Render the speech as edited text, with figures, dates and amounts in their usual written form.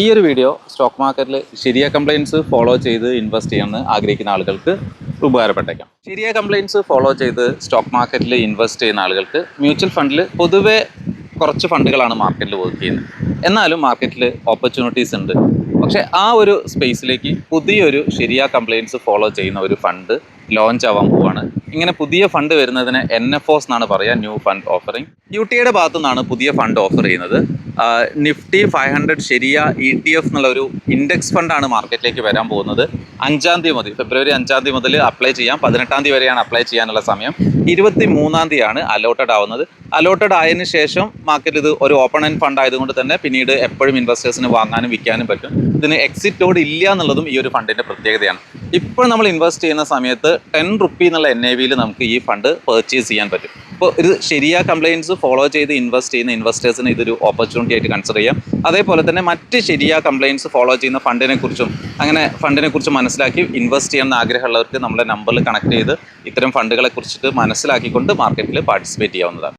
ഈ ഒരു video stock മാർക്കറ്റിൽ ശരിയായ കംപ്ലയിൻസ് ഫോളോ ചെയ്ത് ഇൻവെസ്റ്റ് ചെയ്യാമെന്ന് ആഗ്രഹിക്കുന്ന ആളുകൾക്ക് ഉപകാരപ്പെട്ടേക്കാം. ശരിയായ കംപ്ലയിൻസ് ഫോളോ ചെയ്ത് സ്റ്റോക്ക് മാർക്കറ്റിൽ ഇൻവെസ്റ്റ് ചെയ്യുന്ന ആളുകൾക്ക് മ്യൂച്വൽ ഫണ്ടിൽ പൊതുവെ കുറച്ച് ഫണ്ടുകളാണ് മാർക്കറ്റിൽ വർക്ക് ചെയ്യുന്നത്. എന്നാലും മാർക്കറ്റിൽ ഓപ്പർച്യൂണിറ്റീസ് ഉണ്ട്. പക്ഷേ ആ ഒരു സ്പേസിലേക്ക് പുതിയൊരു ശരിയായ കംപ്ലയിൻസ് ഫോളോ ചെയ്യുന്ന ഒരു ഫണ്ട് ലോഞ്ച് ആവാൻ പോവാണ്. ഇങ്ങനെ പുതിയ ഫണ്ട് വരുന്നതിന് NFOs എന്നാണ് പറയുക, ന്യൂ ഫണ്ട് ഓഫറിംഗ്. UTIയുടെ ഭാഗത്തു നിന്നാണ് പുതിയ ഫണ്ട് ഓഫർ ചെയ്യുന്നത്. നിഫ്റ്റി 500 ശരിയ ETF എന്നുള്ള ഒരു ഇൻഡെക്സ് ഫണ്ടാണ് മാർക്കറ്റിലേക്ക് വരാൻ പോകുന്നത്. 5-ാം തീയതി മുതൽ, ഫെബ്രുവരി 5-ാം തീയതി മുതൽ അപ്ലൈ ചെയ്യാം. 18-ാം തീയതി വരെയാണ് അപ്ലൈ ചെയ്യാനുള്ള സമയം. 23-ാം തീയതിയാണ് അലോട്ടഡ് ആവുന്നത്. അലോട്ടഡ് ആയതിനു ശേഷം മാർക്കറ്റ് ഇത് ഒരു ഓപ്പൺ ആൻഡ് ഫണ്ട് ആയതുകൊണ്ട് തന്നെ പിന്നീട് എപ്പോഴും ഇൻവെസ്റ്റേഴ്സിന് വാങ്ങാനും വിൽക്കാനും പറ്റും. ഇതിന് എക്സിറ്റ് ലോഡ് ഇല്ല എന്നുള്ളതും ഈ ഒരു ഫണ്ടിൻ്റെ പ്രത്യേകതയാണ്. ഇപ്പോൾ നമ്മൾ ഇൻവെസ്റ്റ് ചെയ്യുന്ന സമയത്ത് 10 റുപ്പി എന്നുള്ള NAV-യിൽ നമുക്ക് ഈ ഫണ്ട് പർച്ചേസ് ചെയ്യാൻ പറ്റും. അപ്പോൾ ഇത് ശരിയായ കംപ്ലയിൻസ് ഫോളോ ചെയ്ത് ഇൻവെസ്റ്റ് ചെയ്യുന്ന ഇൻവെസ്റ്റേഴ്സിന് ഇതൊരു ഓപ്പർച്യൂണിറ്റി ആയിട്ട് കൺസിഡർ ചെയ്യാം. അതേപോലെ തന്നെ മറ്റ് ശരിയായ കംപ്ലയിൻസ് ഫോളോ ചെയ്യുന്ന ഫണ്ടിനെ കുറിച്ച് മനസ്സിലാക്കി ഇൻവെസ്റ്റ് ചെയ്യാൻ ആഗ്രഹമുള്ളവർക്ക് നമ്മുടെ നമ്പറിൽ കണക്ട് ചെയ്ത് ഇത്തരം ഫണ്ടുകളെ കുറിച്ചിട്ട് മനസ്സിലാക്കിക്കൊണ്ട് മാർക്കറ്റിൽ പാർട്ടിസിപ്പേറ്റ് ചെയ്യാവുന്നതാണ്.